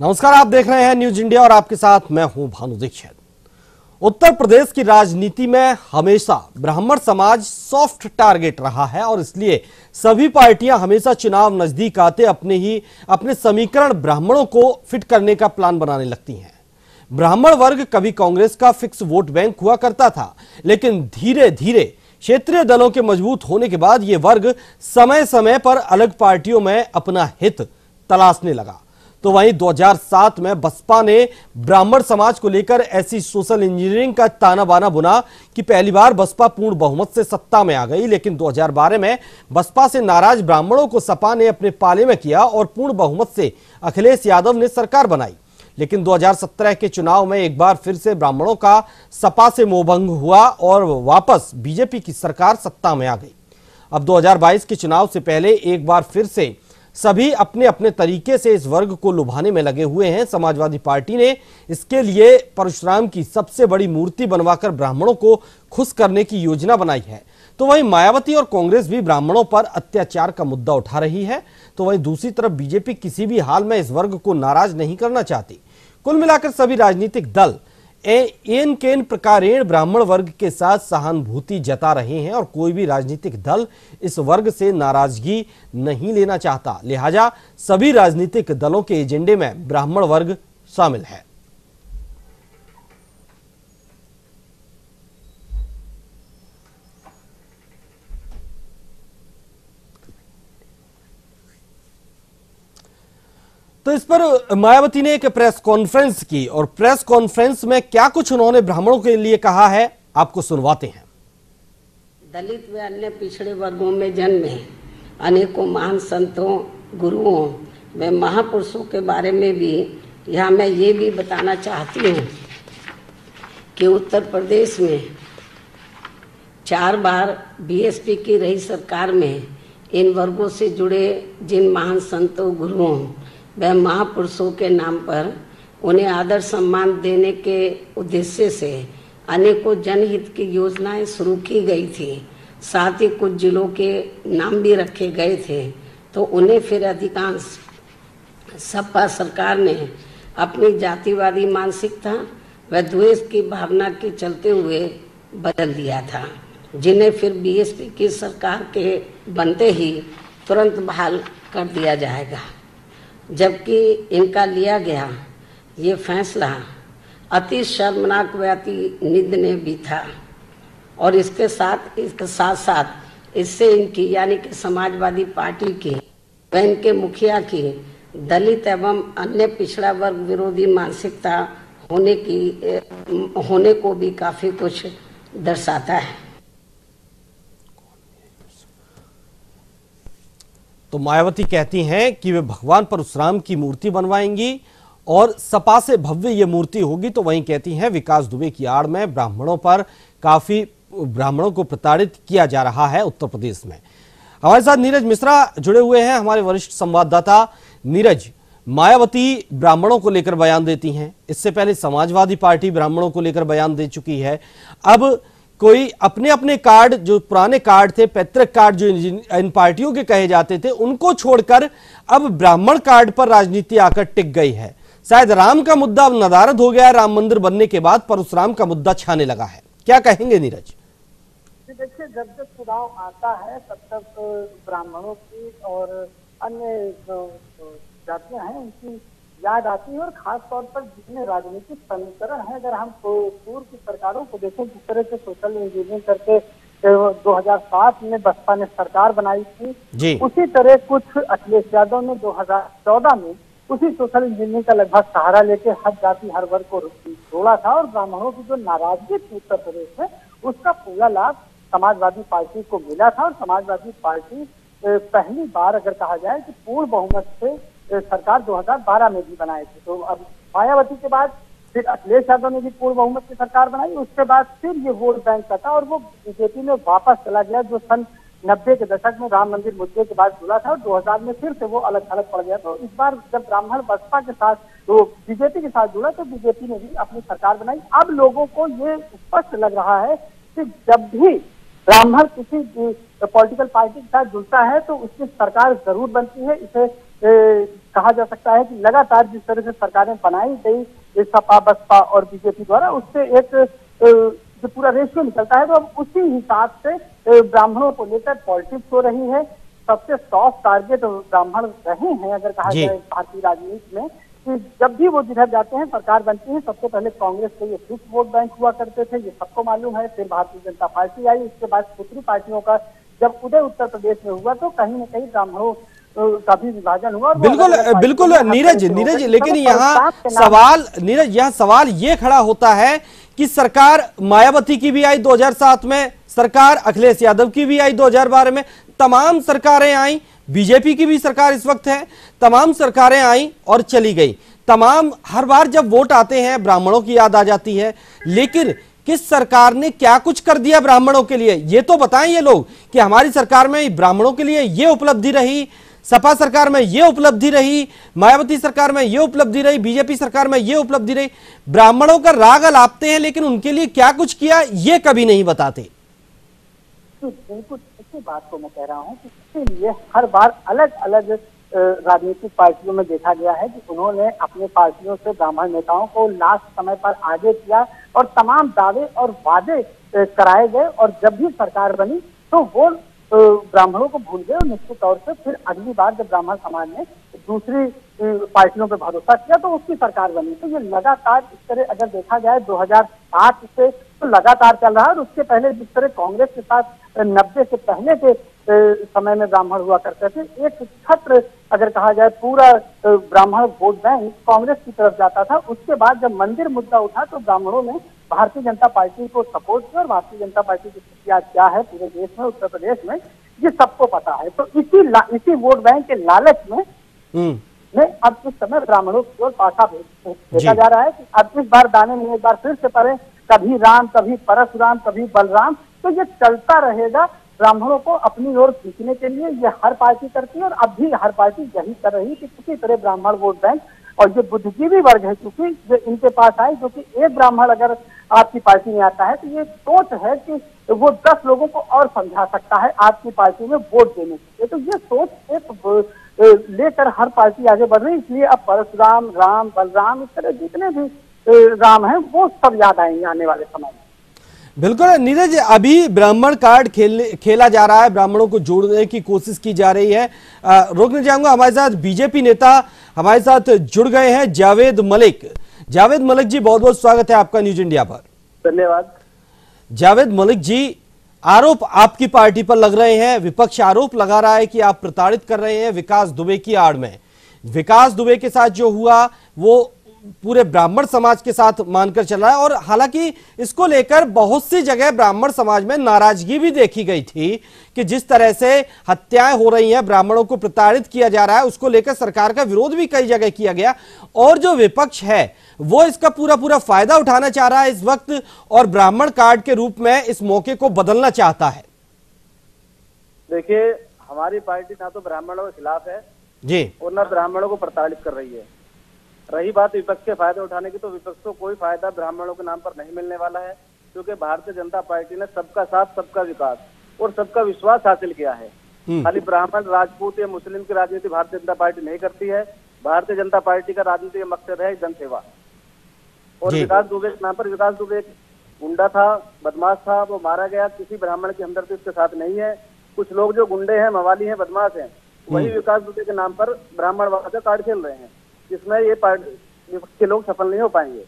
नमस्कार, आप देख रहे हैं न्यूज इंडिया और आपके साथ मैं हूं भानु दीक्षित। उत्तर प्रदेश की राजनीति में हमेशा ब्राह्मण समाज सॉफ्ट टारगेट रहा है और इसलिए सभी पार्टियां हमेशा चुनाव नजदीक आते अपने समीकरण ब्राह्मणों को फिट करने का प्लान बनाने लगती हैं। ब्राह्मण वर्ग कभी कांग्रेस का फिक्स वोट बैंक हुआ करता था, लेकिन धीरे धीरे क्षेत्रीय दलों के मजबूत होने के बाद यह वर्ग समय समय पर अलग पार्टियों में अपना हित तलाशने लगा। तो वहीं 2007 में बसपा ने ब्राह्मण समाज को लेकर ऐसी सोशल इंजीनियरिंग का ताना बाना बुना कि पहली बार बसपा पूर्ण बहुमत से सत्ता में आ गई। लेकिन 2012 में बसपा से नाराज ब्राह्मणों को सपा ने अपने पाले में किया और पूर्ण बहुमत से अखिलेश यादव ने सरकार बनाई। लेकिन 2017 के चुनाव में एक बार फिर से ब्राह्मणों का सपा से मोहभंग हुआ और वापस बीजेपी की सरकार सत्ता में आ गई। अब 2022 के चुनाव से पहले एक बार फिर से सभी अपने अपने तरीके से इस वर्ग को लुभाने में लगे हुए हैं। समाजवादी पार्टी ने इसके लिए परशुराम की सबसे बड़ी मूर्ति बनवाकर ब्राह्मणों को खुश करने की योजना बनाई है। तो वहीं मायावती और कांग्रेस भी ब्राह्मणों पर अत्याचार का मुद्दा उठा रही है। तो वहीं दूसरी तरफ बीजेपी किसी भी हाल में इस वर्ग को नाराज नहीं करना चाहती। कुल मिलाकर सभी राजनीतिक दल एन केन प्रकारेण ब्राह्मण वर्ग के साथ सहानुभूति जता रहे हैं और कोई भी राजनीतिक दल इस वर्ग से नाराजगी नहीं लेना चाहता। लिहाजा सभी राजनीतिक दलों के एजेंडे में ब्राह्मण वर्ग शामिल है। तो इस पर मायावती ने एक प्रेस कॉन्फ्रेंस की और प्रेस कॉन्फ्रेंस में क्या कुछ उन्होंने ब्राह्मणों के लिए कहा है, आपको सुनवाते हैं। दलित व अन्य पिछड़े वर्गों में जन्मे अनेकों महान संतों, गुरुओं व महापुरुषों के बारे में भी यहाँ मैं ये भी बताना चाहती हूँ कि उत्तर प्रदेश में 4 बार बीएसपी की रही सरकार में इन वर्गों से जुड़े जिन महान संतों, गुरुओं व महापुरुषों के नाम पर उन्हें आदर सम्मान देने के उद्देश्य से अनेकों जनहित की योजनाएं शुरू की गई थी। साथ ही कुछ जिलों के नाम भी रखे गए थे। तो उन्हें फिर अधिकांश सपा सरकार ने अपनी जातिवादी मानसिकता व द्वेष की भावना के चलते हुए बदल दिया था, जिन्हें फिर बीएसपी की सरकार के बनते ही तुरंत बहाल कर दिया जाएगा। जबकि इनका लिया गया ये फैसला अति शर्मनाक व अति निंदनीय भी था और इसके साथ साथ इससे इनकी यानी कि समाजवादी पार्टी की व इनके मुखिया की दलित एवं अन्य पिछड़ा वर्ग विरोधी मानसिकता होने को भी काफी कुछ दर्शाता है। तो मायावती कहती हैं कि वे भगवान परशुराम की मूर्ति बनवाएंगी और सपा से भव्य ये मूर्ति होगी। तो वहीं कहती हैं विकास दुबे की आड़ में ब्राह्मणों को प्रताड़ित किया जा रहा है उत्तर प्रदेश में। हमारे साथ नीरज मिश्रा जुड़े हुए हैं, हमारे वरिष्ठ संवाददाता। नीरज, मायावती ब्राह्मणों को लेकर बयान देती हैं, इससे पहले समाजवादी पार्टी ब्राह्मणों को लेकर बयान दे चुकी है। अब कोई अपने अपने कार्ड, जो पुराने कार्ड थे, पैतृक कार्ड जो इन पार्टियों के कहे जाते थे, उनको छोड़कर अब ब्राह्मण कार्ड पर राजनीति आकर टिक गई है। शायद राम का मुद्दा अब नदारद हो गया है। राम मंदिर बनने के बाद परशुराम का मुद्दा छाने लगा है। क्या कहेंगे नीरज? देखिए, जब जब चुनाव आता है तब तक ब्राह्मणों की और अन्य जातियां हैं उनकी याद आती है और खास तौर पर जितने राजनीतिक समीकरण है, अगर हम पूर्व की सरकारों को देखें जिस तरह से सोशल इंजीनियरिंग करके 2007 में बसपा ने सरकार बनाई थी, उसी तरह कुछ अखिलेश यादव ने 2014 में उसी सोशल इंजीनियरिंग का लगभग सहारा लेके हर जाति हर वर्ग को जोड़ा था और ब्राह्मणों की जो नाराजगी थी उत्तर प्रदेश में, उसका पूरा लाभ समाजवादी पार्टी को मिला था। और समाजवादी पार्टी पहली बार अगर कहा जाए कि पूर्ण बहुमत से सरकार 2012 में भी बनाए थे। तो अब मायावती के बाद फिर अखिलेश यादव ने भी पूर्ण बहुमत की सरकार बनाई, उसके बाद फिर ये वोट बैंक का था और वो बीजेपी में वापस चला गया, जो सन 90 के दशक में राम मंदिर मुद्दे के बाद जुड़ा था और 2000 में फिर से वो अलग थलग पड़ गया। तो इस बार जब ब्राह्मण बसपा के साथ तो बीजेपी के साथ जुड़ा तो बीजेपी ने भी अपनी सरकार बनाई। अब लोगों को ये स्पष्ट लग रहा है कि जब भी ब्राह्मण किसी पॉलिटिकल पार्टी के साथ जुड़ता है तो उसकी सरकार जरूर बनती है। इसे कहा जा सकता है कि लगातार जिस तरह से सरकारें बनाई गई सपा बसपा और बीजेपी द्वारा, उससे एक जो पूरा रेशियो निकलता है, तो अब उसी हिसाब से ब्राह्मणों को लेकर पॉलिटिक्स हो रही है। सबसे सॉफ्ट टारगेट ब्राह्मण रहे हैं अगर कहा जाए भारतीय राजनीति में, कि जब भी वो जिधर जाते हैं सरकार बनती है, सबसे पहले कांग्रेस के ये फिक्स वोट बैंक हुआ करते थे, ये सबको मालूम है। फिर भारतीय जनता पार्टी आई, उसके बाद दूसरी पार्टियों का जब उदय उत्तर प्रदेश में हुआ तो कहीं न कहीं ब्राह्मणों का भी विभाजन हुआ। बिल्कुल बिल्कुल नीरज, लेकिन यहाँ सवाल ये खड़ा होता है कि सरकार मायावती की भी आई 2007 में, सरकार अखिलेश यादव की भी आई 2012 में, तमाम सरकारें आई, बीजेपी की भी सरकार इस वक्त है, तमाम सरकारें आई और चली गई। तमाम हर बार जब वोट आते हैं ब्राह्मणों की याद आ जाती है, लेकिन किस सरकार ने क्या कुछ कर दिया ब्राह्मणों के लिए, ये तो बताएं ये लोग कि हमारी सरकार में ब्राह्मणों के लिए ये उपलब्धि रही, सपा सरकार में ये उपलब्धि रही, मायावती सरकार में ये उपलब्धि रही, बीजेपी सरकार में ये उपलब्धि रही। ब्राह्मणों का राग अलापते हैं, लेकिन उनके लिए क्या कुछ किया ये कभी नहीं बताते। बिल्कुल इसी बात को मैं कह रहा हूँ कि इसीलिए हर बार अलग अलग राजनीतिक पार्टियों में देखा गया है कि उन्होंने अपने पार्टियों से ब्राह्मण नेताओं को लास्ट समय पर आगे किया और तमाम दावे और वादे कराए गए, और जब भी सरकार बनी तो वो ब्राह्मणों को भूल गए और निश्चित तौर से फिर अगली बार जब ब्राह्मण समाज ने दूसरी पार्टियों पर भरोसा किया तो उसकी सरकार बनी। तो ये लगातार इस तरह अगर देखा जाए 2008 से तो लगातार चल रहा है। और उसके पहले जिस तरह कांग्रेस के साथ 90 से पहले के समय में ब्राह्मण हुआ करते थे, एक छत्र अगर कहा जाए पूरा ब्राह्मण वोट बैंक कांग्रेस की तरफ जाता था। उसके बाद जब मंदिर मुद्दा उठा तो ब्राह्मणों ने भारतीय जनता पार्टी को सपोर्ट किया, और भारतीय जनता पार्टी की स्थिति आज क्या है पूरे देश में, उत्तर प्रदेश में, ये सबको पता है। तो इसी वोट बैंक के लालच में अब इस समय ब्राह्मणों की ओर पासा भेजा जा रहा है कि अब इस बार दाने में एक बार फिर से पड़े, कभी राम, कभी परशुराम, कभी बलराम। तो ये चलता रहेगा ब्राह्मणों को अपनी ओर खींचने के लिए, ये हर पार्टी करती है और अब भी हर पार्टी यही कर रही है कि किसी तरह ब्राह्मण वोट बैंक, और ये बुद्धिजीवी वर्ग है क्योंकि जो इनके पास आए, जो कि एक ब्राह्मण अगर आपकी पार्टी में आता है तो ये सोच है कि वो 10 लोगों को और समझा सकता है आपकी पार्टी में वोट देने के लिए। तो ये सोच एक लेकर हर पार्टी आगे बढ़ रही है। इसलिए अब परशुराम, राम, बलराम, इस तरह जितने भी राम हैं वो सब याद आएंगे आने वाले समय में। बिल्कुल नीरज, अभी ब्राह्मण कार्ड खेला जा रहा है, ब्राह्मणों को जोड़ने की कोशिश की जा रही है। रोकने जाऊंगा, हमारे साथ बीजेपी नेता हमारे साथ जुड़ गए हैं, जावेद मलिक। जावेद मलिक जी, बहुत बहुत स्वागत है आपका न्यूज इंडिया पर। धन्यवाद। जावेद मलिक जी, आरोप आपकी पार्टी पर लग रहे हैं, विपक्ष आरोप लगा रहा है कि आप प्रताड़ित कर रहे हैं विकास दुबे की आड़ में। विकास दुबे के साथ जो हुआ वो पूरे ब्राह्मण समाज के साथ मानकर चल रहा है, और हालांकि इसको लेकर बहुत सी जगह ब्राह्मण समाज में नाराजगी भी देखी गई थी कि जिस तरह से हत्याएं हो रही हैं, ब्राह्मणों को प्रताड़ित किया जा रहा है, उसको लेकर सरकार का विरोध भी कई जगह किया गया। और जो विपक्ष है वो इसका पूरा फायदा उठाना चाह रहा है इस वक्त, और ब्राह्मण कार्ड के रूप में इस मौके को बदलना चाहता है। देखिए, हमारी पार्टी ना तो ब्राह्मणों के खिलाफ है जी और ना ब्राह्मणों को प्रताड़ित कर रही है। रही बात विपक्ष के फायदे उठाने की, तो विपक्ष को कोई फायदा ब्राह्मणों के नाम पर नहीं मिलने वाला है, क्योंकि भारतीय जनता पार्टी ने सबका साथ, सबका विकास और सबका विश्वास हासिल किया है। खाली ब्राह्मण, राजपूत या मुस्लिम की राजनीति भारतीय जनता पार्टी नहीं करती है। भारतीय जनता पार्टी का राजनीति मकसद है जनसेवा। और विकास दुबे के नाम पर, विकास दुबे एक गुंडा था, बदमाश था, वो मारा गया। किसी ब्राह्मण की हमदर्दी उसके साथ नहीं है। कुछ लोग जो गुंडे हैं, मवाली हैं, बदमाश हैं, वही विकास दुबे के नाम पर ब्राह्मणवाद का कार्ड खेल रहे हैं, जिसमें ये पार्टी के लोग सफल नहीं हो पाएंगे।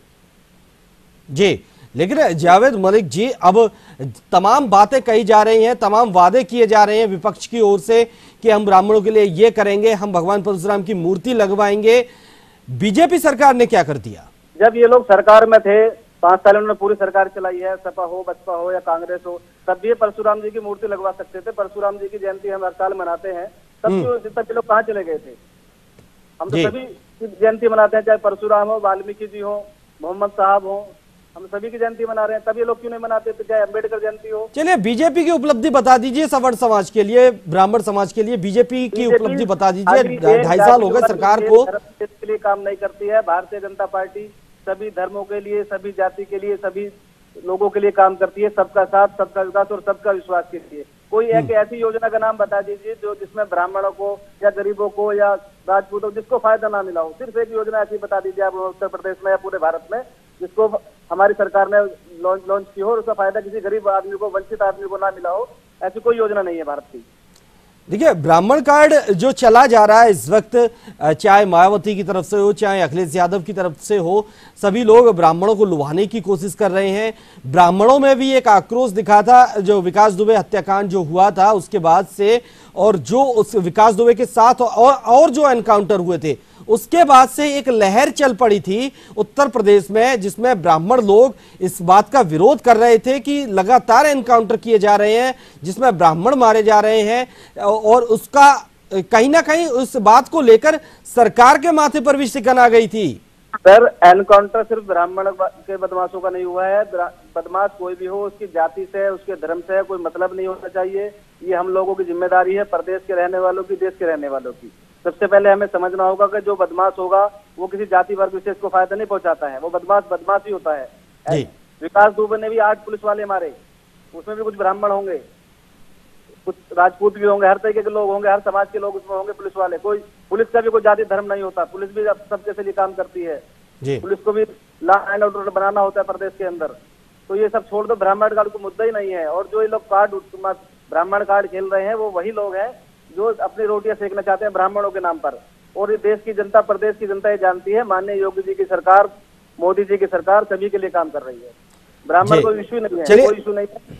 जी, लेकिन जावेद मलिक जी, अब तमाम बातें कही जा रही हैं, तमाम वादे किए जा रहे हैं विपक्ष की ओर से कि हम ब्राह्मणों के लिए ये करेंगे, हम भगवान परशुराम की मूर्ति लगवाएंगे। बीजेपी सरकार ने क्या कर दिया? जब ये लोग सरकार में थे, 5 साल उन्होंने पूरी सरकार चलाई है, सपा हो, बसपा हो या कांग्रेस हो, तब भी परशुराम जी की मूर्ति लगवा सकते थे। परशुराम जी की जयंती हम हर साल मनाते हैं। तब लोग कहाँ चले गए थे? हम तो सभी जयंती मनाते हैं, चाहे परशुराम हो, वाल्मीकि जी हो, मोहम्मद साहब हो, हम सभी की जयंती मना रहे हैं। तब ये लोग क्यों नहीं मनाते थे? चाहे अम्बेडकर जयंती हो। चलिए, बीजेपी की उपलब्धि बता दीजिए, सवर्ण समाज के लिए, ब्राह्मण समाज के लिए बीजेपी की उपलब्धि बता दीजिए। 2.5 साल हो गए सरकार को। के लिए काम नहीं करती है भारतीय जनता पार्टी। सभी धर्मों के लिए, सभी जाति के लिए, सभी लोगों के लिए काम करती है, सबका साथ, सबका विकास और सबका विश्वास के लिए। कोई एक ऐसी योजना का नाम बता दीजिए जो जिसमें ब्राह्मणों को या गरीबों को या राजपूतों को जिसको फायदा ना मिला हो। सिर्फ एक योजना ऐसी बता दीजिए आप उत्तर प्रदेश में या पूरे भारत में जिसको हमारी सरकार ने लॉन्च की हो और उसका फायदा किसी गरीब आदमी को, वंचित आदमी को ना मिला हो। ऐसी कोई योजना नहीं है भारत की। देखिए, ब्राह्मण कार्ड जो चला जा रहा है इस वक्त, चाहे मायावती की तरफ से हो चाहे अखिलेश यादव की तरफ से हो, सभी लोग ब्राह्मणों को लुभाने की कोशिश कर रहे हैं। ब्राह्मणों में भी एक आक्रोश दिखा था जो विकास दुबे हत्याकांड जो हुआ था उसके बाद से, और जो उस विकास दुबे के साथ और जो एनकाउंटर हुए थे उसके बाद से एक लहर चल पड़ी थी उत्तर प्रदेश में, जिसमें ब्राह्मण लोग इस बात का विरोध कर रहे थे कि लगातार एनकाउंटर किए जा रहे हैं जिसमें ब्राह्मण मारे जा रहे हैं, और उसका कहीं ना कहीं उस बात को लेकर सरकार के माथे पर भी शिकन आ गई थी। सर, एनकाउंटर सिर्फ ब्राह्मण के बदमाशों का नहीं हुआ है। बदमाश कोई भी हो, उसकी जाति से, उसके धर्म से कोई मतलब नहीं होना चाहिए। ये हम लोगों की जिम्मेदारी है, प्रदेश के रहने वालों की, देश के रहने वालों की। सबसे पहले हमें समझना होगा कि जो बदमाश होगा वो किसी जाति वर्ग विशेष को फायदा नहीं पहुंचाता है, वो बदमाश ही होता है। विकास दुबे ने भी 8 पुलिस वाले मारे, उसमें भी कुछ ब्राह्मण होंगे, कुछ राजपूत भी होंगे, हर तरीके के लोग होंगे, हर समाज के लोग उसमें होंगे पुलिस वाले। कोई पुलिस का भी कोई जाति धर्म नहीं होता, पुलिस भी सबके से काम करती है। पुलिस को भी लॉ एंड ऑर्डर बनाना होता है प्रदेश के अंदर। तो ये सब छोड़ दो, ब्राह्मण कार्ड को मुद्दा ही नहीं है। और जो ये लोग ब्राह्मण कार्ड खेल रहे हैं वो वही लोग हैं जो अपनी रोटियां सेकना चाहते हैं ब्राह्मणों के नाम पर। और ये देश की जनता, प्रदेश की जनता ये जानती है, माननीय योगी जी की सरकार, मोदी जी की सरकार सभी के लिए काम कर रही है। ब्राह्मण कोई इशू नहीं है, कोई इशू नहीं है।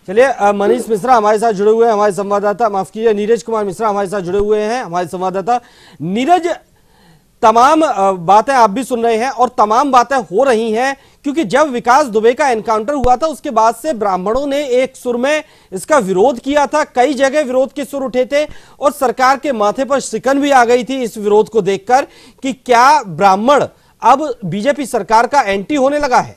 चलिए, मनीष मिश्रा हमारे साथ जुड़े हुए हैं, हमारे संवाददाता, माफ कीजिए नीरज कुमार मिश्रा हमारे साथ जुड़े हुए हैं, हमारे संवाददाता। नीरज, तमाम बातें आप भी सुन रहे हैं और तमाम बातें हो रही हैं, क्योंकि जब विकास दुबे का एनकाउंटर हुआ था उसके बाद से ब्राह्मणों ने एक सुर में इसका विरोध किया था, कई जगह विरोध के सुर उठे थे और सरकार के माथे पर शिकन भी आ गई थी इस विरोध को देखकर कि क्या ब्राह्मण अब बीजेपी सरकार का एंटी होने लगा है।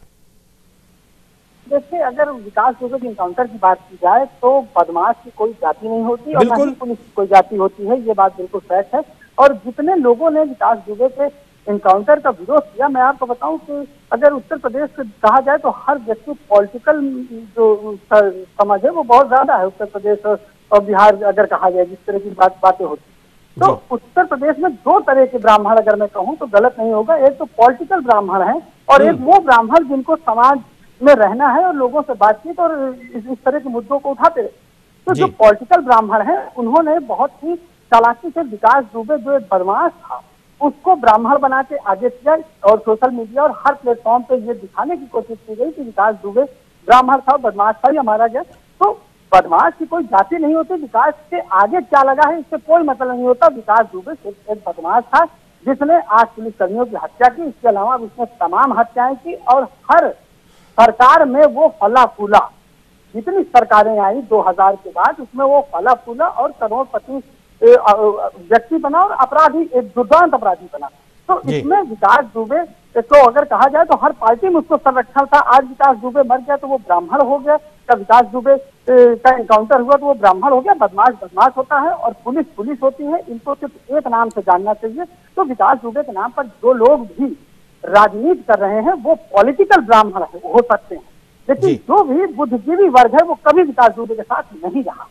देखिए, अगर विकास दुबे के इनकाउंटर की बात की जाए तो बदमाश की कोई जाति नहीं होती और न ही पुलिस की कोई जाति होती है, ये बात बिल्कुल फैक्ट है। और जितने लोगों ने विकास दुबे के इनकाउंटर का विरोध किया, मैं आपको बताऊं कि अगर उत्तर प्रदेश से कहा जाए तो हर व्यक्ति पॉलिटिकल जो समझ है वो बहुत ज्यादा है उत्तर प्रदेश और बिहार, अगर कहा जाए जिस तरह की बातें होती। तो उत्तर प्रदेश में 2 तरह के ब्राह्मण, अगर मैं कहूँ तो गलत नहीं होगा। एक तो पॉलिटिकल ब्राह्मण है और एक वो ब्राह्मण जिनको समाज में रहना है और लोगों से बातचीत और इस तरह के मुद्दों को उठाते रहे। तो जो पॉलिटिकल ब्राह्मण है उन्होंने बहुत ही चालाकी से विकास दुबे जो एक बदमाश था उसको ब्राह्मण बना के आगे किया और सोशल मीडिया और हर प्लेटफॉर्म पे ये दिखाने की कोशिश की गई कि विकास दुबे ब्राह्मण था, बदमाश था, या मारा गया। तो बदमाश की कोई जाति नहीं होती, विकास के आगे क्या लगा है इससे कोई मतलब नहीं होता। विकास दुबे सिर्फ एक बदमाश था जिसने 8 पुलिसकर्मियों की हत्या की, इसके अलावा उसने तमाम हत्याएं की और हर सरकार में वो फला फूला। जितनी सरकारें आई 2000 के बाद उसमें वो फला फूला और करोड़पति व्यक्ति बना और अपराधी, एक दुर्दांत अपराधी बना। तो इसमें विकास दुबे तो अगर कहा जाए तो हर पार्टी में उसको संरक्षण था। आज विकास दुबे मर गया तो वो ब्राह्मण हो गया, या विकास दुबे का एनकाउंटर हुआ तो वो ब्राह्मण हो गया। बदमाश बदमाश होता है और पुलिस पुलिस होती है। इनको सिर्फ एक नाम से जानना चाहिए। तो विकास दुबे के नाम पर जो लोग भी राजनीति कर रहे हैं वो पॉलिटिकल ब्राह्मण हो सकते हैं, लेकिन जो भी बुद्धिजीवी वर्ग है वो कभी विकास दुबे के साथ नहीं रहा।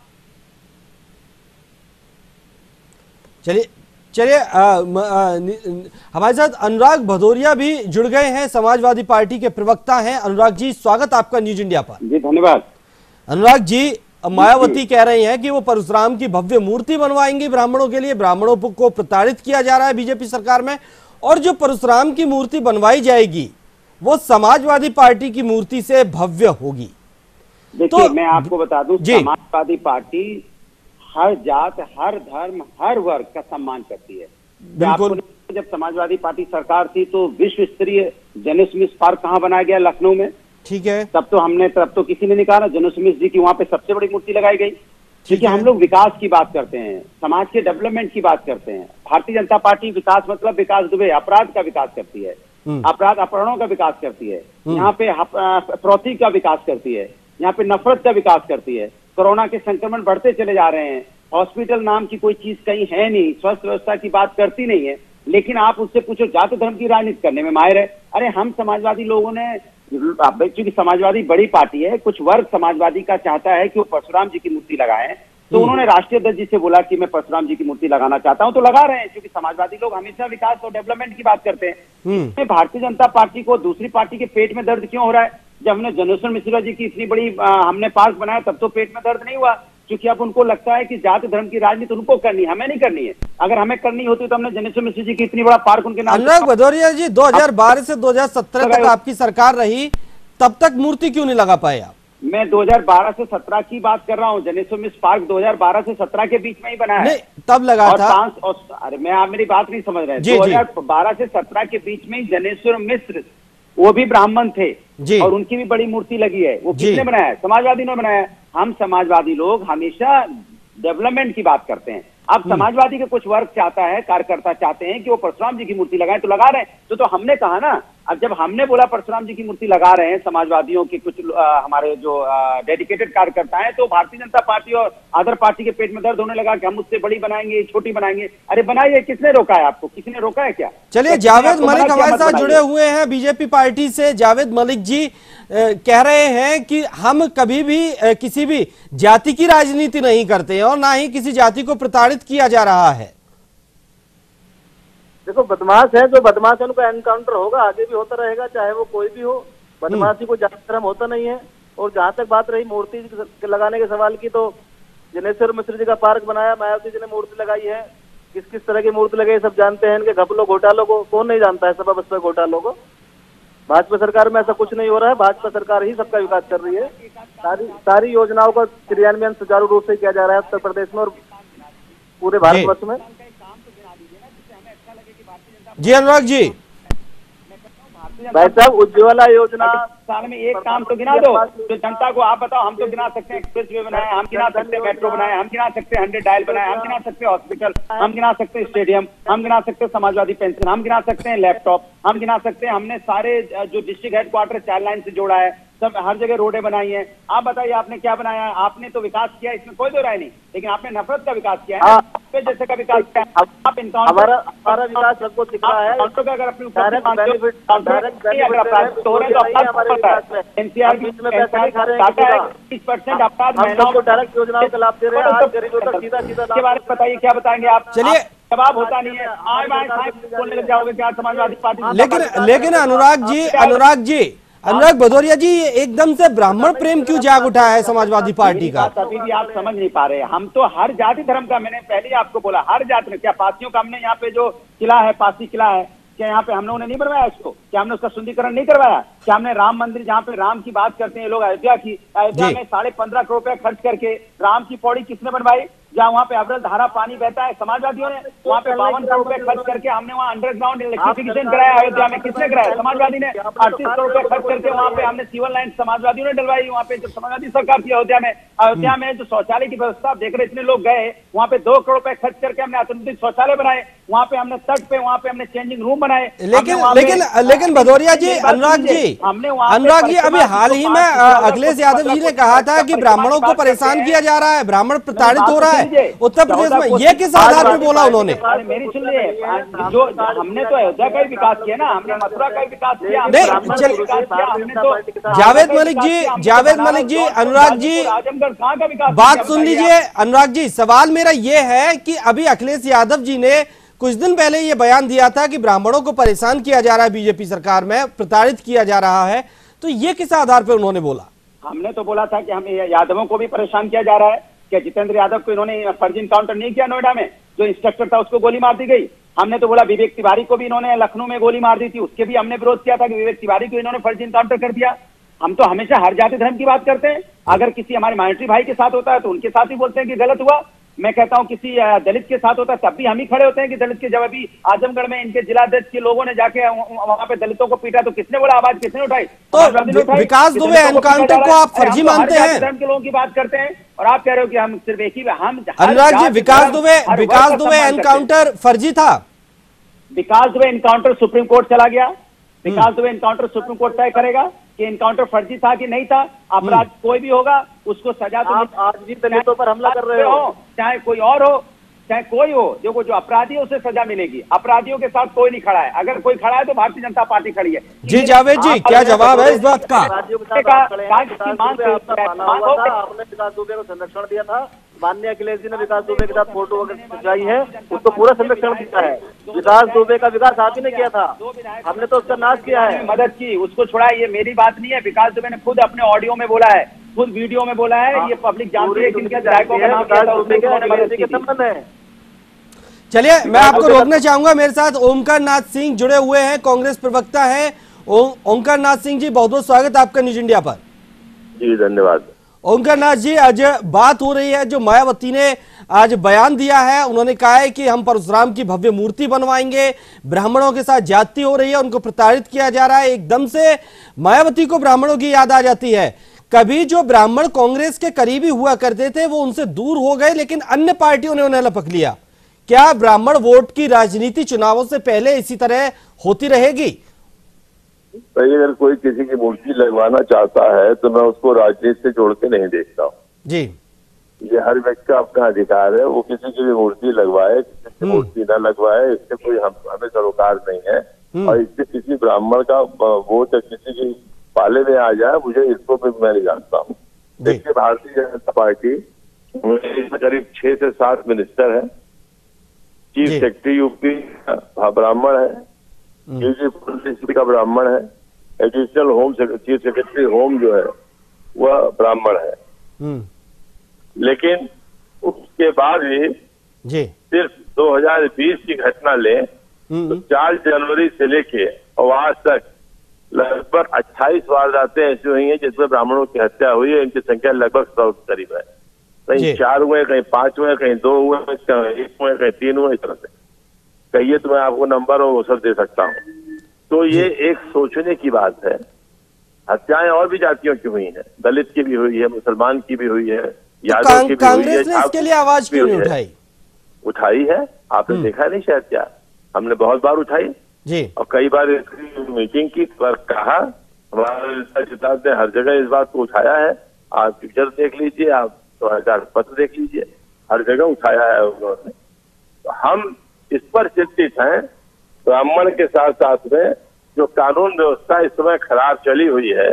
चलिए हमारे साथ अनुराग भदौरिया भी जुड़ गए हैं, समाजवादी पार्टी के प्रवक्ता हैं। अनुराग जी, स्वागत आपका न्यूज इंडिया पर। जी धन्यवाद। अनुराग जी, मायावती कह रही हैं कि वो परशुराम की भव्य मूर्ति बनवाएंगी ब्राह्मणों के लिए, ब्राह्मणों को प्रताड़ित किया जा रहा है बीजेपी सरकार में, और जो परशुराम की मूर्ति बनवाई जाएगी वो समाजवादी पार्टी की मूर्ति से भव्य होगी। देखिए, मैं आपको बता दूं, समाजवादी पार्टी हर जात, हर धर्म, हर वर्ग का सम्मान करती है। बिल्कुल। जब समाजवादी पार्टी सरकार थी तो विश्व स्तरीय जनसमिति पार्क कहाँ बनाया गया? लखनऊ में। ठीक है। तब तो किसी ने नहीं कहा ना, जनसमिति जी की वहां पे सबसे बड़ी मूर्ति लगाई गई। ठीक है। हम लोग विकास की बात करते हैं, समाज के डेवलपमेंट की बात करते हैं। भारतीय जनता पार्टी विकास मतलब विकास दुबे अपराध का विकास करती है, अपराध अपहरणों का विकास करती है, यहाँ पे प्रौथी का विकास करती है, यहाँ पे नफरत का विकास करती है। कोरोना के संक्रमण बढ़ते चले जा रहे हैं, हॉस्पिटल नाम की कोई चीज कहीं है नहीं, स्वास्थ्य व्यवस्था की बात करती नहीं है, लेकिन आप उससे पूछो जाति धर्म की राजनीति करने में माहिर है। अरे हम समाजवादी लोगों ने चूंकि समाजवादी बड़ी पार्टी है, कुछ वर्ग समाजवादी का चाहता है कि वो परशुराम जी की मूर्ति लगाएं, तो उन्होंने राष्ट्रीय अध्यक्ष जी से बोला कि मैं परशुराम जी की मूर्ति लगाना चाहता हूं, तो लगा रहे हैं। क्योंकि समाजवादी लोग हमेशा विकास और डेवलपमेंट की बात करते हैं। भारतीय जनता पार्टी को दूसरी पार्टी के पेट में दर्द क्यों हो रहा है? जब हमने जनेश्वर मिश्रा जी की इतनी बड़ी हमने पार्क बनाया तब तो पेट में दर्द नहीं हुआ, क्योंकि अब उनको लगता है कि जाति धर्म की राजनीति उनको करनी है, हमें नहीं करनी है। अगर हमें करनी होती तो हमने जनेश्वर मिश्रा जी की इतनी बड़ा पार्क उनके नाम। अनुराग भदौरिया जी, 2012 से 2017 तक आपकी सरकार रही, तब तक मूर्ति क्यों नहीं लगा पाए आप? मैं 2012 से 17 की बात कर रहा हूँ। जनेश्वर मिश्र पार्क 2012 से 17 के बीच में ही बना है। नहीं, तब लगा और था। अरे मैं, आप मेरी बात नहीं समझ रहे हैं। जी, 2012 से 17 के बीच में ही जनेश्वर मिश्र, वो भी ब्राह्मण थे जी, और उनकी भी बड़ी मूर्ति लगी है। वो जी, किसने बनाया है? समाजवादी ने बनाया है। हम समाजवादी लोग हमेशा डेवलपमेंट की बात करते हैं। अब समाजवादी के कुछ वर्ग चाहता है, कार्यकर्ता चाहते हैं कि वो परशुराम जी की मूर्ति लगाएं, तो लगा रहे हैं। तो हमने कहा ना, अब जब हमने बोला परशुराम जी की मूर्ति लगा रहे हैं, समाजवादियों के कुछ हमारे जो डेडिकेटेड कार्यकर्ता हैं, तो भारतीय जनता पार्टी और अदर पार्टी के पेट में दर्द होने लगा कि हम उससे बड़ी बनाएंगे, छोटी बनाएंगे। अरे बनाइए, किसने रोका है आपको? किसी ने रोका है क्या? चलिए, जावेद मलिक हमारे साथ जुड़े हुए हैं बीजेपी पार्टी से। जावेद मलिक जी कह रहे हैं कि हम कभी भी किसी भी जाति की राजनीति नहीं करते और ना ही किसी जाति को प्रताड़ित किया जा रहा है। देखो, बदमाश है जो बदमाश है उनका एनकाउंटर होगा, आगे भी होता रहेगा, चाहे वो कोई भी हो। बदमाशी को जाति धर्म होता नहीं है। और जहाँ तक बात रही मूर्ति लगाने के सवाल की, तो जनेश्वर मिश्र जी का पार्क बनाया, मायावती जी ने मूर्ति लगाई है। किस किस तरह की मूर्ति लगाई सब जानते हैं। इनके घपलों घोटालों को कौन नहीं जानता है, सभा बसपा घोटालों को। भाजपा सरकार में ऐसा कुछ नहीं हो रहा है। भाजपा सरकार ही सबका विकास कर रही है। सारी योजनाओं का क्रियान्वयन सुचारू रूप से किया जा रहा है उत्तर प्रदेश में और पूरे भारतवर्ष में। जी अनुराग जी, भाई साहब, उज्ज्वला योजना साल में एक काम तो गिना दो जो जनता को आप बताओ। हम तो गिना सकते हैं एक्सप्रेस वे बनाए, हम गिना सकते हैं मेट्रो बनाए, हम गिना सकते हैं 100 डायल बनाए, हम गिना सकते हैं हॉस्पिटल, हम गिना सकते हैं स्टेडियम, हम गिना सकते हैं समाजवादी पेंशन, हम गिना सकते हैं लैपटॉप, हम गिना सकते हैं हमने सारे जो डिस्ट्रिक्ट हेडक्वार्टर चाइल्ड लाइन से जोड़ा है, सब हर जगह रोडें बनाई हैं। आप बताइए आपने क्या बनाया है? आपने तो विकास किया, इसमें कोई दो राय नहीं, लेकिन आपने नफरत का विकास किया है, जैसे का विकास किया है। आप हमारा विकास सबको दिख रहा है। अगर अपनी एनसीआर 30% अपराध महिलाओं को डायरेक्ट योजनाओं का लाभ दे रहे हैं। आज गरीबों तक सीधा सीधा के बारे में बताइए, क्या बताएंगे आप? चलिए, जवाब होता नहीं है। आज बोलने लग जाओगे क्या समाजवादी पार्टी? लेकिन अनुराग भदौरिया जी, एकदम से ब्राह्मण प्रेम क्यों जाग उठा है समाजवादी पार्टी का? अभी भी आप समझ नहीं पा रहे। हम तो हर जाति धर्म का, मैंने पहले ही आपको बोला, हर जाति में। क्या पासियों का हमने यहाँ पे जो किला है, पासी किला है, क्या यहाँ पे हम लोगों ने नहीं बनवाया इसको? क्या हमने उसका सुंदरीकरण नहीं करवाया? क्या हमने राम मंदिर, जहाँ पे राम की बात करते हैं लोग, अयोध्या में 15.5 करोड़ रुपए खर्च करके राम की पौड़ी किसने बनवाई? जहाँ वहाँ पे अविरल धारा पानी बहता है, समाजवादियों ने वहाँ पे 52 करोड़ रुपए खर्च करके हमने वहाँ अंडरग्राउंड इलेक्ट्रिफिकेशन कराया। अयोध्या में किसने कराया? समाजवादी ने। 38 करोड़ रुपए खर्च करके वहाँ पे हमने सिविल लाइन समाजवादियों ने डलवाई। वहाँ पे जब समाजवादी सरकार थी अयोध्या में जो शौचालय की व्यवस्था आप देख रहे, इतने लोग गए वहाँ पे 2 करोड़ रुपए खर्च करके हमने आधुनिक शौचालय बनाए। वहाँ पे हमने तट पे वहाँ पे हमने चेंजिंग रूम बनाए। लेकिन भदौरिया जी, अनुराग जी, अभी हाल ही में अखिलेश यादव जी ने कहा था कि ब्राह्मणों को परेशान किया जा रहा है, ब्राह्मण प्रताड़ित हो रहा है उत्तर प्रदेश में। ये किस आधार पर बोला उन्होंने? मेरी सुन लीजिए, जो हमने तो अयोध्या का ही विकास किया ना, हमने मथुरा का ही विकास किया, हमने तो। जावेद मलिक जी, अनुराग जी, आजमगढ़ कहाँ का विकास? बात सुन लीजिए अनुराग जी, सवाल मेरा ये है कि अभी अखिलेश यादव जी ने कुछ दिन पहले ये बयान दिया था कि ब्राह्मणों को परेशान किया जा रहा है बीजेपी सरकार में, प्रताड़ित किया जा रहा है, तो ये किस आधार पर उन्होंने बोला? हमने तो बोला था कि हम यादवों को भी परेशान किया जा रहा है। क्या जितेंद्र यादव को इन्होंने फर्जी इनकाउंटर नहीं किया? नोएडा में जो इंस्ट्रक्टर था उसको गोली मार दी गई। हमने तो बोला विवेक तिवारी को भी इन्होंने लखनऊ में गोली मार दी थी, उसके भी हमने विरोध किया था कि विवेक तिवारी को इन्होंने फर्जी इनकाउंटर कर दिया। हम तो हमेशा हर जाति धर्म की बात करते हैं। अगर किसी हमारे माइनॉरिटी भाई के साथ होता है तो उनके साथ ही बोलते हैं कि गलत हुआ। मैं कहता हूं किसी दलित के साथ होता है तब भी हम ही खड़े होते हैं कि दलित के। जब अभी आजमगढ़ में इनके जिलाध्यक्ष के लोगों ने जाके वहां पे दलितों को पीटा तो किसने बोला? आवाज किसने उठाई? तो विकास दुबे एनकाउंटर को आप फर्जी मानते हैं? धर्म के लोगों की बात करते हैं और आप कह रहे हो कि हम सिर्फ एक ही। हम अनुराग जी, विकास दुबे एनकाउंटर फर्जी था? विकास दुबे एनकाउंटर सुप्रीम कोर्ट चला गया। विकास दुबे एनकाउंटर सुप्रीम कोर्ट तय करेगा कि एनकाउंटर फर्जी था कि नहीं था। अपराध कोई भी होगा उसको सजा तो। आज भी दलितों पर हमला कर रहे हो, चाहे कोई और हो, चाहे कोई हो, देखो जो अपराधी है उसे सजा मिलेगी, अपराधियों के साथ कोई नहीं खड़ा है, अगर कोई खड़ा है तो भारतीय जनता पार्टी खड़ी है। जी जावेद जी, क्या जवाब है इस बात का? आपने विकास दुबे को संरक्षण दिया था, माननीय अखिलेश जी ने विकास दुबे के साथ फोटो वगैरह खिंचवाई है, उसको पूरा संरक्षण दिया है। विकास दुबे का विकास आप ही ने किया था, हमने तो उसका नाश किया है, मदद की, उसको छुड़ाया। ये मेरी बात नहीं है, विकास दुबे ने खुद अपने ऑडियो में बोला है, खुद वीडियो में बोला है, ये पब्लिक जानती है कि इनके विधायकों का नाम क्या था, उसमें उन्होंने मदद की थी। चलिए मैं आपको रोकना चाहूंगा, मेरे साथ ओमकार नाथ सिंह जुड़े हुए हैं, कांग्रेस प्रवक्ता हैं। ओमकार नाथ सिंह जी, बहुत बहुत स्वागत आपका न्यूज इंडिया पर। जी धन्यवाद। ओमकार नाथ जी, आज बात हो रही है, जो मायावती ने आज बयान दिया है, उन्होंने कहा है कि हम परशुराम की भव्य मूर्ति बनवाएंगे, ब्राह्मणों के साथ ज्यादती हो रही है, उनको प्रताड़ित किया जा रहा है। एकदम से मायावती को ब्राह्मणों की याद आ जाती है। कभी जो ब्राह्मण कांग्रेस के करीबी हुआ करते थे वो उनसे दूर हो गए, लेकिन अन्य पार्टियों ने उन्हें लपक लिया। क्या ब्राह्मण वोट की राजनीति चुनावों से पहले इसी तरह होती रहेगी? भाई अगर कोई किसी की मूर्ति लगवाना चाहता है तो मैं उसको राजनीति से जोड़ के नहीं देखता हूँ जी। ये हर व्यक्ति का अपना अधिकार है, वो किसी की भी मूर्ति लगवाए, किसी की मूर्ति न लगवाए, इससे कोई हमें सरोकार नहीं है। और इससे किसी ब्राह्मण का वोट किसी की पाले में आ जाए, मुझे इसको भी मैं नहीं जानता हूँ। देखिए भारतीय जनता पार्टी करीब 6 से 7 मिनिस्टर है, चीफ सेक्रेटरी यूपी ब्राह्मण है, डीजी का ब्राह्मण है, additional home chief secretary home जो है वह ब्राह्मण है। लेकिन उसके बाद भी सिर्फ 2020 की घटना ले तो 4 जनवरी से लेके और आज तक लगभग 28 वारदातें ऐसी हुई हैं जिसमें ब्राह्मणों की हत्या हुई है। इनकी संख्या लगभग 100 के करीब है। कहीं 4 हुए, कहीं 5 हुए, कहीं 2 हुए, कहीं 1 हुए, कहीं 3 हुए, इस तरह से कहिए तो मैं आपको नंबर और वो सब दे सकता हूँ। तो ये एक सोचने की बात है। हत्याएं और भी जातियों की हुई हैं, दलित की भी हुई है, मुसलमान की भी हुई है, यादव की भी हुई है। कांग्रेस ने इसके लिए आवाज क्यों नहीं उठाई? उठाई है, आपने देखा नहीं शायद? क्या हमने बहुत बार उठाई जी, और कई बार इसकी मीटिंग की पर कहा, हमारे जिताब ने हर जगह इस बात को उठाया है। आप पिक्चर देख लीजिए, आप समाचार पत्र देख लीजिए, हर जगह उठाया है उन्होंने। तो हम इस पर चिंतित हैं। ब्राह्मण के साथ साथ में जो कानून व्यवस्था इस समय खराब चली हुई है,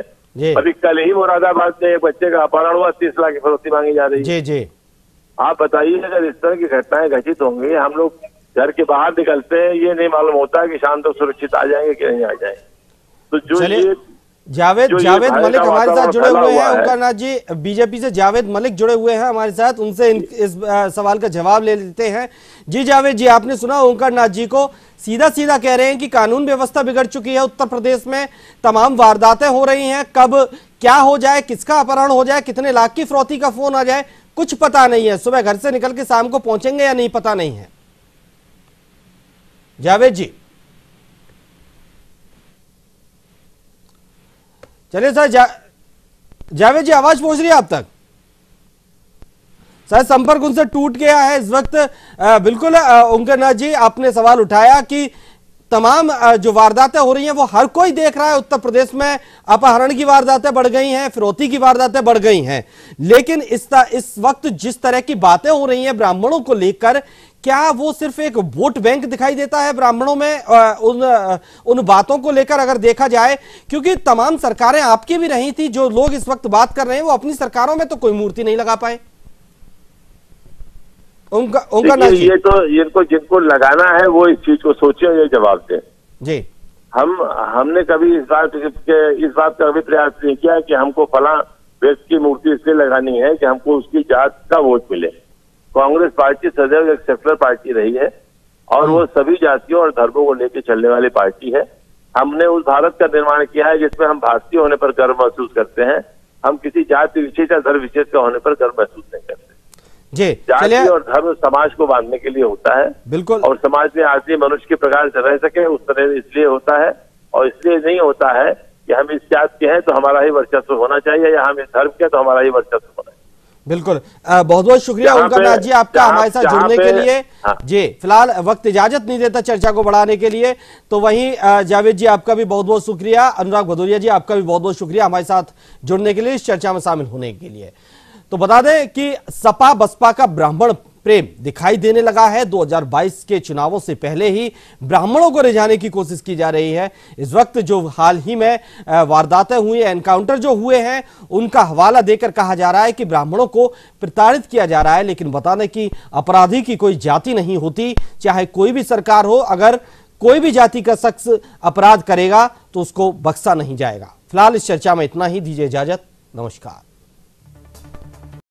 अभी कल ही मुरादाबाद में एक बच्चे का अपहरण हुआ, 30 लाख की फिरौती मांगी जा रही है। जी। आप बताइए, अगर इस तरह की घटनाएं घटित होंगी, हम लोग घर के बाहर निकलते हैं, ये नहीं मालूम होता कि शाम तक सुरक्षित आ जाएंगे कि नहीं आ जाएंगे। तो जो ये जावेद मलिक हमारे साथ जुड़े हुए हैं। ओमकार नाथ जी, बीजेपी से जावेद मलिक जुड़े हुए हैं हमारे साथ, उनसे इस सवाल का जवाब ले लेते हैं। जी जावेद जी, आपने सुना ओमकार नाथ जी को, सीधा सीधा कह रहे हैं कि कानून व्यवस्था बिगड़ चुकी है उत्तर प्रदेश में, तमाम वारदातें हो रही हैं, कब क्या हो जाए, किसका अपहरण हो जाए, कितने लाख की फिरौती का फोन आ जाए, कुछ पता नहीं है। सुबह घर से निकल के शाम को पहुंचेंगे या नहीं, पता नहीं है। जावेद जी, चलिए सर, जावेद जी आवाज पहुंच रही है आप तक? सर संपर्क उनसे टूट गया है इस वक्त। बिल्कुल ओमकार नाथ जी, आपने सवाल उठाया कि तमाम जो वारदातें हो रही हैं वो हर कोई देख रहा है। उत्तर प्रदेश में अपहरण की वारदातें बढ़ गई हैं, फिरौती की वारदातें बढ़ गई हैं, लेकिन इस वक्त जिस तरह की बातें हो रही हैं ब्राह्मणों को लेकर, क्या वो सिर्फ एक वोट बैंक दिखाई देता है ब्राह्मणों में? उन बातों को लेकर अगर देखा जाए, क्योंकि तमाम सरकारें आपकी भी रही थी, जो लोग इस वक्त बात कर रहे हैं वो अपनी सरकारों में तो कोई मूर्ति नहीं लगा पाए। ये तो इनको जिनको लगाना है वो इस चीज को सोचे और ये जवाब दें जी। हमने कभी इस बात का कभी प्रयास नहीं किया कि हमको फला व्यक्ति की मूर्ति इसलिए लगानी है कि हमको उसकी जात का वोट मिले। कांग्रेस पार्टी सदैव एक सेक्युलर पार्टी रही है और वो सभी जातियों और धर्मों को लेकर चलने वाली पार्टी है। हमने उस भारत का निर्माण किया है जिसमें हम भारतीय होने पर गर्व महसूस करते हैं। हम किसी जाति विशेष या धर्म विशेष का होने पर गर्व महसूस नहीं करते जी। जाति और धर्म समाज को बांधने के लिए होता है, बिल्कुल, और समाज में आदमी मनुष्य के प्रकार से रह सके उस तरह इसलिए होता है, और इसलिए नहीं होता है कि हम इस जात के हैं तो हमारा ही वर्चस्व होना चाहिए या हम इस धर्म के तो हमारा ही वर्चस्व होना चाहिए। बिल्कुल, बहुत बहुत शुक्रिया ओमकार नाथ जी आपका हमारे साथ जुड़ने के लिए। जी, फिलहाल वक्त इजाजत नहीं देता चर्चा को बढ़ाने के लिए, तो वहीं जावेद जी आपका भी बहुत बहुत शुक्रिया, अनुराग भदौरिया जी आपका भी बहुत बहुत शुक्रिया हमारे साथ जुड़ने के लिए, इस चर्चा में शामिल होने के लिए। तो बता दें कि सपा बसपा का ब्राह्मण प्रेम दिखाई देने लगा है। 2022 के चुनावों से पहले ही ब्राह्मणों को रिझाने की कोशिश की जा रही है। इस वक्त जो हाल ही में वारदातें हुई, एनकाउंटर जो हुए हैं, उनका हवाला देकर कहा जा रहा है कि ब्राह्मणों को प्रताड़ित किया जा रहा है। लेकिन बताने की अपराधी की कोई जाति नहीं होती, चाहे कोई भी सरकार हो, अगर कोई भी जाति का शख्स अपराध करेगा तो उसको बख्शा नहीं जाएगा। फिलहाल इस चर्चा में इतना ही। दीजिए इजाजत, नमस्कार।